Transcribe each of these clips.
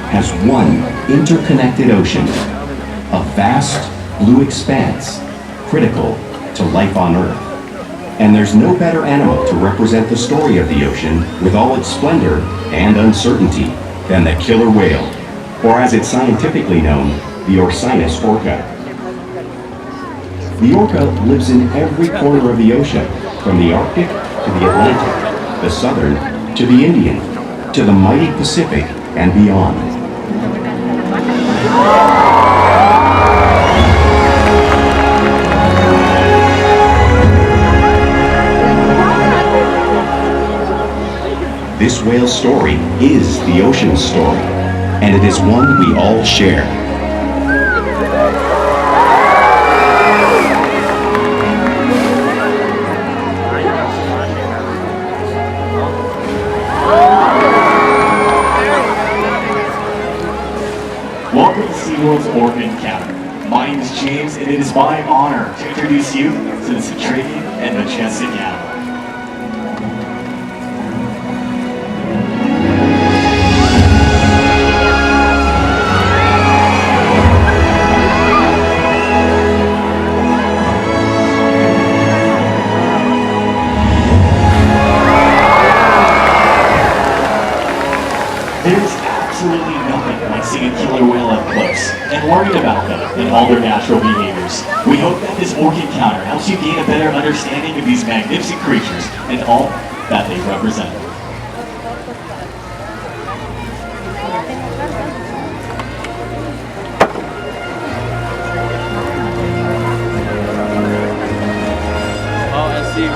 has one interconnected ocean, a vast blue expanse critical to life on Earth. And there's no better animal to represent the story of the ocean with all its splendor and uncertainty than the killer whale, or as it's scientifically known, the Orcinus orca. The orca lives in every corner of the ocean, from the Arctic to the Atlantic, the Southern to the Indian, to the mighty Pacific and beyond. This whale's story is the ocean's story, and it is one we all share. Welcome to SeaWorld's Orca Encounter. My name is James, and it is my honor to introduce you to this intriguing and majestic animal. There's absolutely nothing like seeing a killer whale up close and learning about them and all their natural behaviors. We hope that this Orca encounter helps you gain a better understanding of these magnificent creatures and all that they represent. Oh, I see.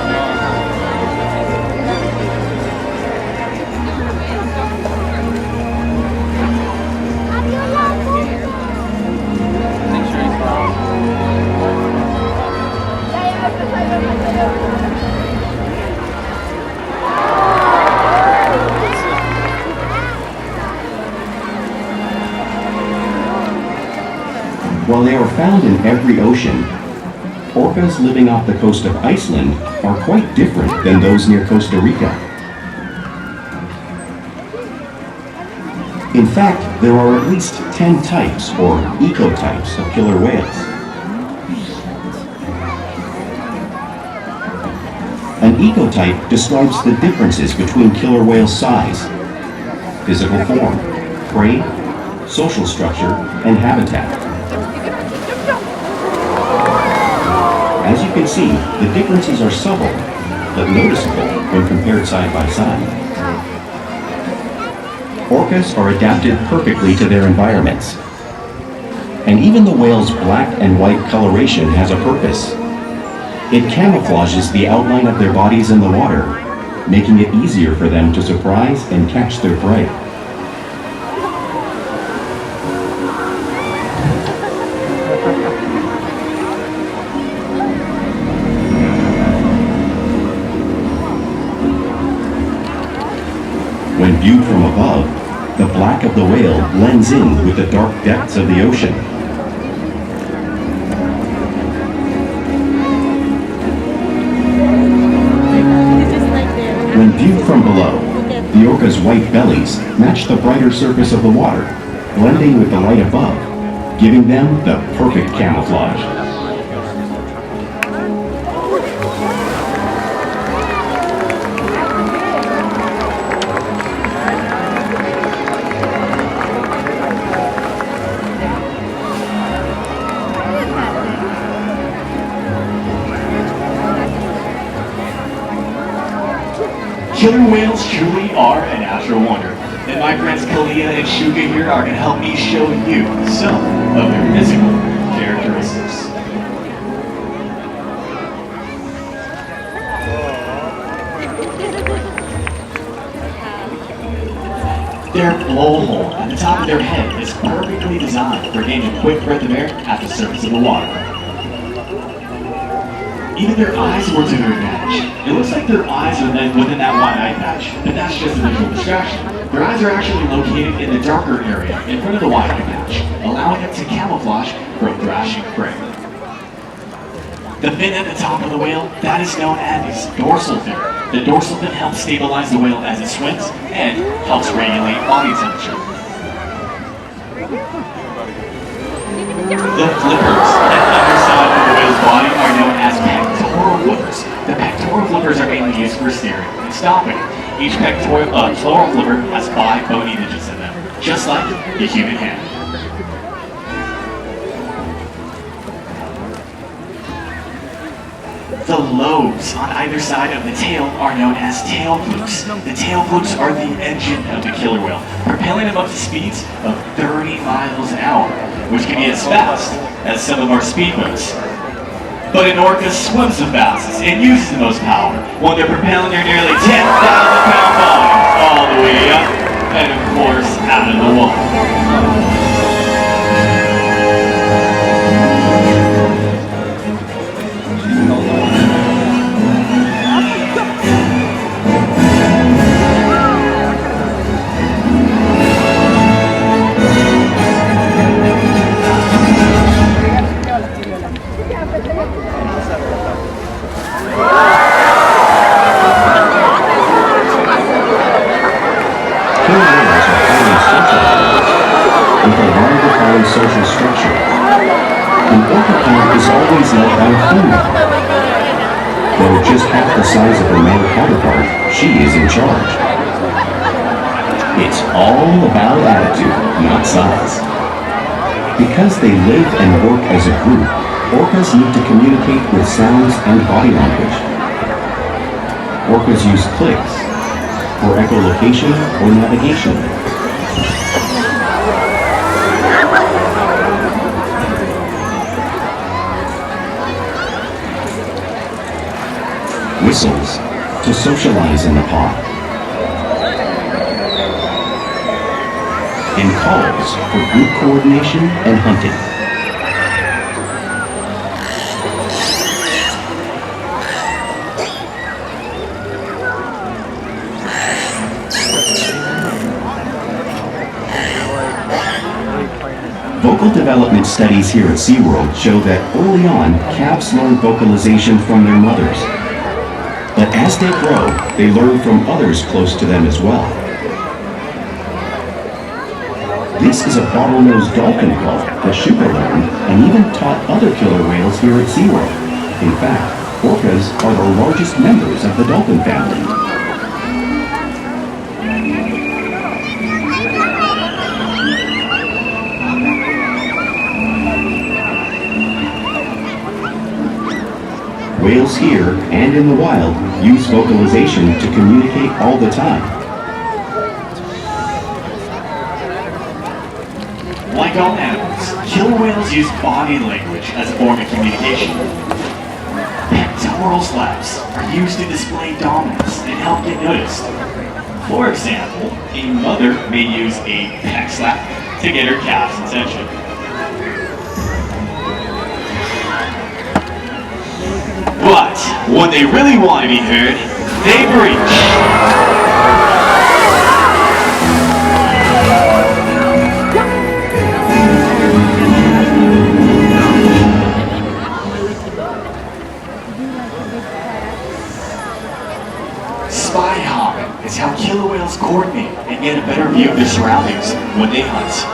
While they are found in every ocean, orcas living off the coast of Iceland are quite different than those near Costa Rica. In fact, there are at least 10 types or ecotypes of killer whales. An ecotype describes the differences between killer whale size, physical form, prey, social structure, and habitat. As you can see, the differences are subtle, but noticeable when compared side by side. Orcas are adapted perfectly to their environments. And even the whale's black and white coloration has a purpose. It camouflages the outline of their bodies in the water, making it easier for them to surprise and catch their prey. When viewed from above, the black of the whale blends in with the dark depths of the ocean. When viewed from below, the orca's white bellies match the brighter surface of the water, blending with the light above, giving them the perfect camouflage. Killer whales truly are a natural wonder, and my friends Kalia and Shouka here are going to help me show you some of their physical characteristics. Their blowhole at the top of their head is perfectly designed for gaining a quick breath of air at the surface of the water. Even their eyes work to their advantage. It looks like their eyes are within that one eye patch, but that's just a visual distraction. Their eyes are actually located in the darker area in front of the wide eye patch, allowing them to camouflage from thrashing prey. The fin at the top of the whale, that is known as its dorsal fin. The dorsal fin helps stabilize the whale as it swims and helps regulate body temperature. The flippers at the underside of the whale's body are known as pectoral flippers. The pectoral flippers are mainly used for steering and stopping. Each pectoral flipper has 5 bony digits in them, just like the human hand. The lobes on either side of the tail are known as tail flukes. The tail flukes are the engine of the killer whale, propelling them up to speeds of 30 miles an hour, which can be as fast as some of our speedboats. But an orca swims the fastest and uses the most power when they're propelling their nearly 10,000-pound bodies all the way up and, of course, out of the water. Social structure. An orca camp is always led by a female. Though just half the size of her male counterpart, she is in charge. It's all about attitude, not size. Because they live and work as a group, orcas need to communicate with sounds and body language. Orcas use clicks for echolocation or navigation. Whistles to socialize in the pod, and calls for group coordination and hunting. Vocal development studies here at SeaWorld show that early on, calves learn vocalization from their mothers. But as they grow, they learn from others close to them as well. This is a bottlenose dolphin call that Shouka learned and even taught other killer whales here at SeaWorld. In fact, orcas are the largest members of the dolphin family. Whales here and in the wild use vocalization to communicate all the time. Like all animals, killer whales use body language as a form of communication. Pectoral slaps are used to display dominance and help get noticed. For example, a mother may use a pec slap to get her calf's attention. But when they really want to be heard, they breach. Spy hopping is how killer whales coordinate and get a better view of their surroundings when they hunt.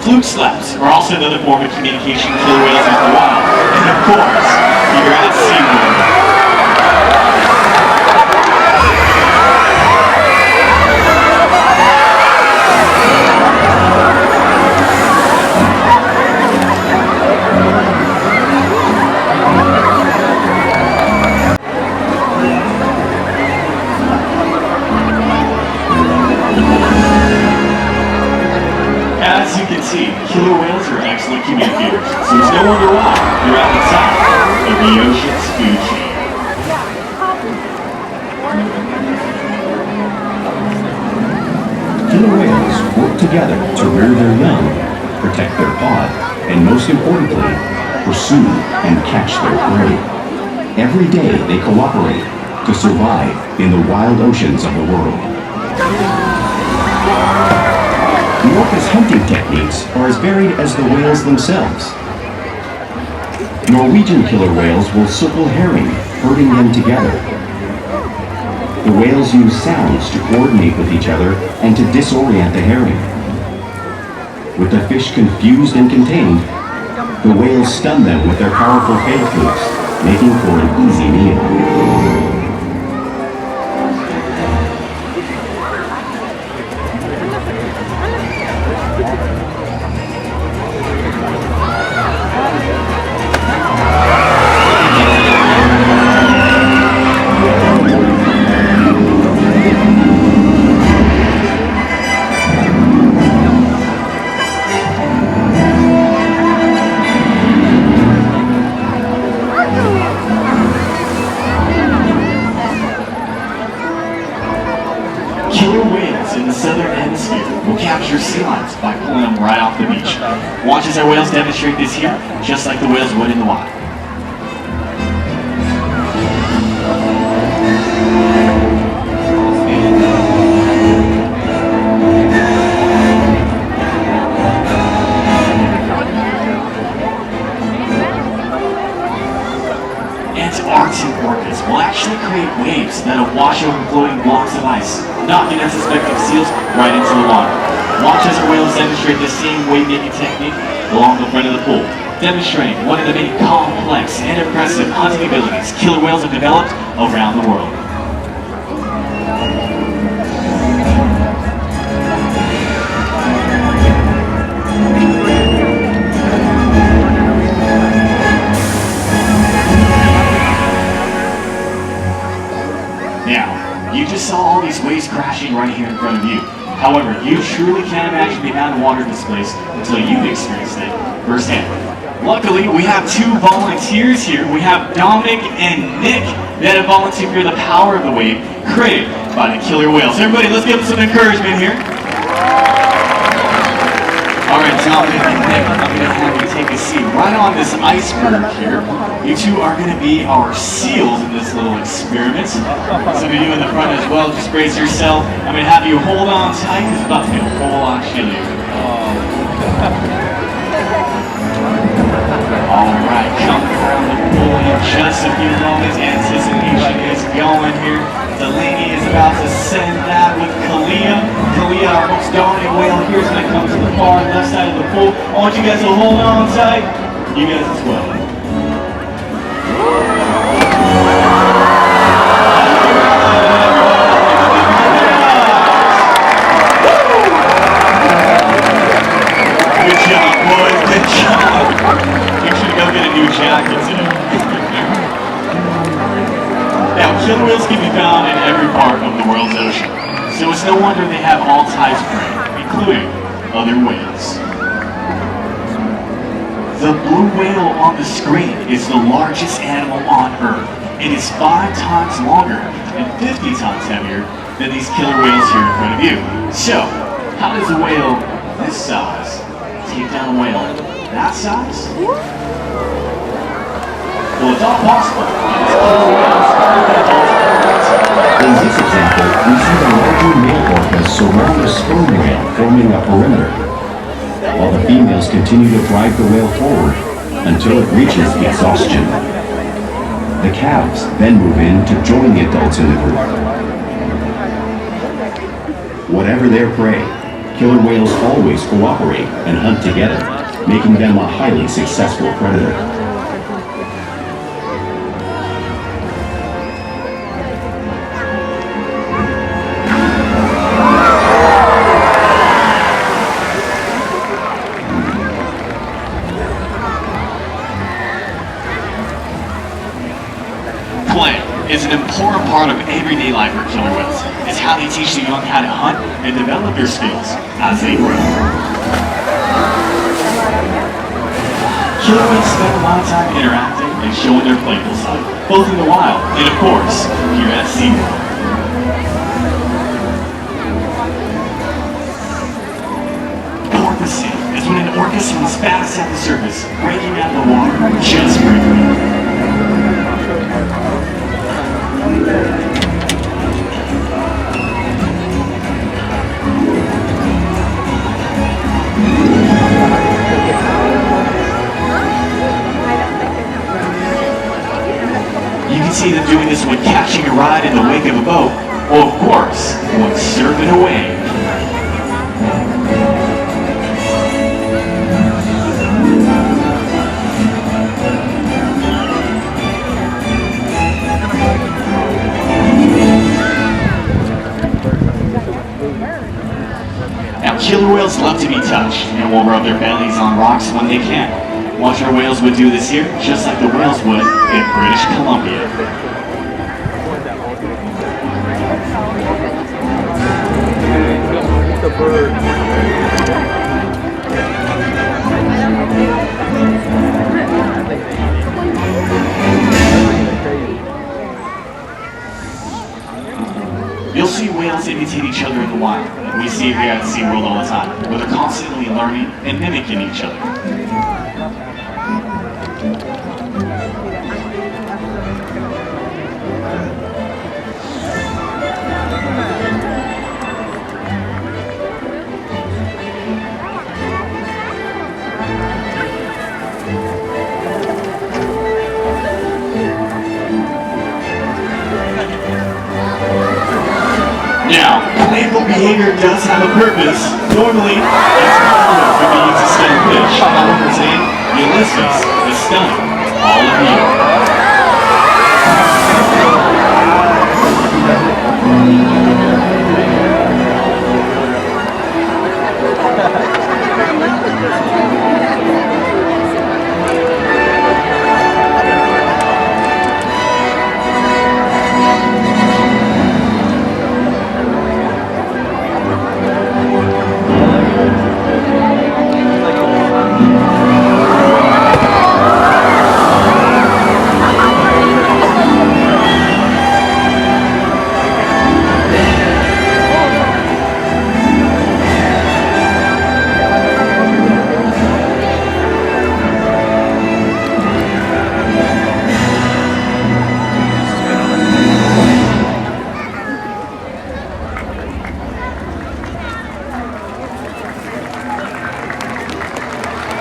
Fluke slaps are also another form of communication killer whales in the wild, and of course, you're at SeaWorld. As you can see, killer whales are excellent communicators, so it's no wonder why they're at the top of the ocean's food chain. Killer whales work together to rear their young, protect their pod, and most importantly, pursue and catch their prey. Every day they cooperate to survive in the wild oceans of the world. The orca's hunting techniques are as varied as the whales themselves. Norwegian killer whales will circle herring, herding them together. The whales use sounds to coordinate with each other and to disorient the herring. With the fish confused and contained, the whales stun them with their powerful tail flukes, making for an easy meal. Watch as our whales demonstrate this here, just like the whales would in the wild. Antarctic orcas will actually create waves that'll wash over floating blocks of ice, knocking unsuspecting seals right into the water. Watch as our whales demonstrate the same wave-making technique along the front of the pool, demonstrating one of the many complex and impressive hunting abilities killer whales have developed around the world. Now, you just saw all these waves crashing right here in front of you. However, you truly can't imagine the amount of water in this place until you've experienced it firsthand. Luckily, we have two volunteers here. We have Dominic and Nick that have volunteered for the power of the wave created by the killer whales. Everybody, let's give them some encouragement here. All right, Dominic and Nick, I'm going to have you take a seat right on this iceberg here. You two are going to be our seals in this little experiment. Some of you in the front as well, just brace yourself. I'm going to have you hold on tight because it's about to get a whole lot chilly. All right, coming around the pool in just a few moments. Anticipation is going here. Delaney is about to send that with Kalia. Kalia, our most dominant whale, here is going to come to the far left side of the pool. I want you guys to hold on tight. You guys as well. Good job, boys. Good job. You should go get a new jacket today. Now, killer whales can be found in every part of the world's ocean, so it's no wonder they have all types of prey, including other whales. The blue whale on the screen is the largest animal on Earth. It is 5 times longer and 50 times heavier than these killer whales here in front of you. So, how does a whale this size take down a whale that size? Well, it's all possible. In this example, we see the larger male orcas surround the sperm whale, forming a perimeter, while the females continue to drive the whale forward until it reaches exhaustion. The calves then move in to join the adults in the group. Whatever their prey, killer whales always cooperate and hunt together, making them a highly successful predator. Play is an important part of everyday life for killer whales. It's how they teach the young how to hunt and develop their skills as they grow. Killer whales spend a lot of time interacting and showing their playful side, both in the wild and, of course, here at SeaWorld. Porpoising is when an orca swims fast at the surface, breaking out of the water just briefly. doing this when catching a ride in the wake of a boat, or of course, when surfing a wave. Now, killer whales love to be touched and will rub their bellies on rocks when they can. Water whales would do this here, just like the whales would in British Columbia. You'll see whales imitate each other in the wild. We see it here at SeaWorld all the time, where they're constantly learning and mimicking each other. Now, playful behavior does have a purpose. Normally, it's harmful for being used to stun fish. However, today, Ulises is stunning all of you.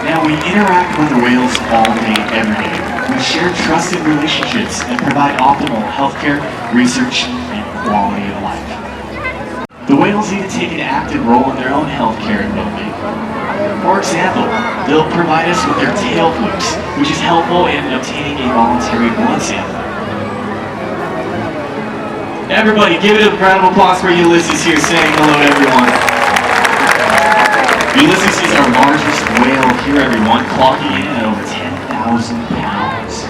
Now, we interact with the whales all day, every day. We share trusted relationships and provide optimal healthcare, research, and quality of life. The whales need to take an active role in their own healthcare and well-being. For example, they'll provide us with their tail flips, which is helpful in obtaining a voluntary blood sample. Everybody, give it a round of applause for Ulises here saying hello to everyone. Ulises is our largest whale here, everyone, clocking in at over 10,000 pounds.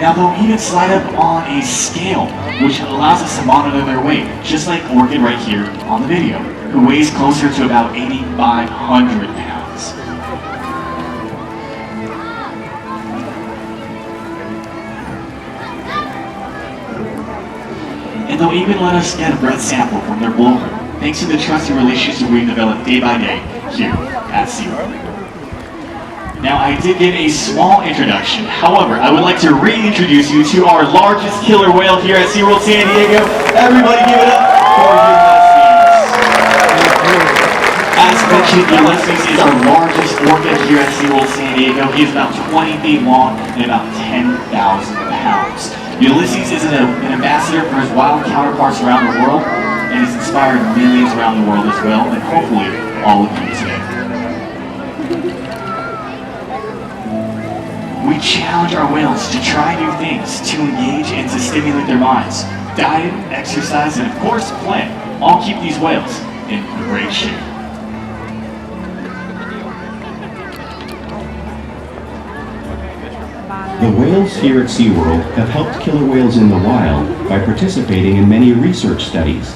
Now, they'll even slide up on a scale, which allows us to monitor their weight, just like Orca right here on the video, who weighs closer to about 8,500 pounds. And they'll even let us get a breath sample from their blowhole, thanks to the trusted relationships we've developed day by day here at SeaWorld. Now, I did give a small introduction. However, I would like to reintroduce you to our largest killer whale here at SeaWorld San Diego. Everybody give it up for Ulises. As mentioned, Ulises is our largest orca here at SeaWorld San Diego. He is about 20 feet long and about 10,000 pounds. Ulises is an ambassador for his wild counterparts around the world, and has inspired millions around the world as well, and hopefully all of you today. We challenge our whales to try new things, to engage and to stimulate their minds. Diet, exercise, and of course play all keep these whales in great shape. The whales here at SeaWorld have helped killer whales in the wild by participating in many research studies.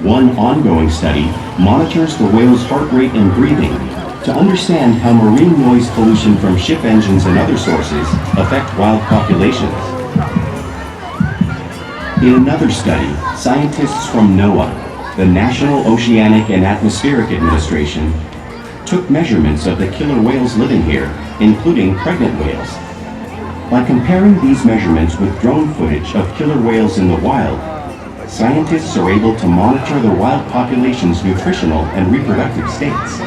One ongoing study monitors the whale's heart rate and breathing to understand how marine noise pollution from ship engines and other sources affect wild populations. In another study, scientists from NOAA, the National Oceanic and Atmospheric Administration, took measurements of the killer whales living here, including pregnant whales. By comparing these measurements with drone footage of killer whales in the wild, scientists are able to monitor the wild population's nutritional and reproductive states.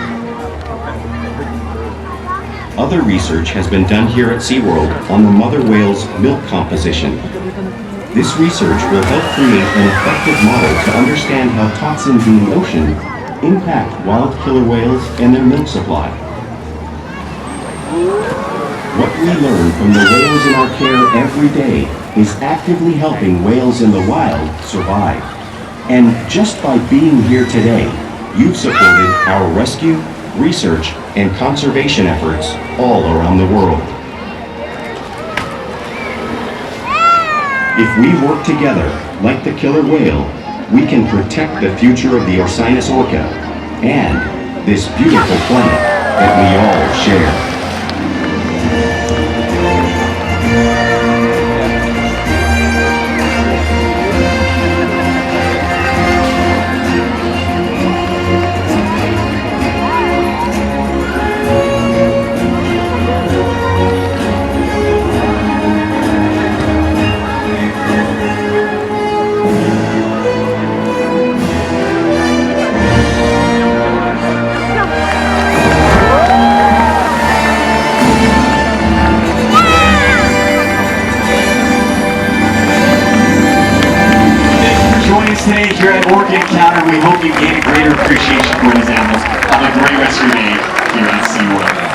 Other research has been done here at SeaWorld on the mother whale's milk composition. This research will help create an effective model to understand how toxins in the ocean impact wild killer whales and their milk supply. What we learn from the whales in our care every day is actively helping whales in the wild survive. And just by being here today, you've supported our rescue, research, and conservation efforts all around the world. If we work together, like the killer whale, we can protect the future of the Orcinus orca and this beautiful planet that we all share. Today here at Orca Encounter, we hope you gain a greater appreciation for these animals. Have a great rest of your day here at SeaWorld.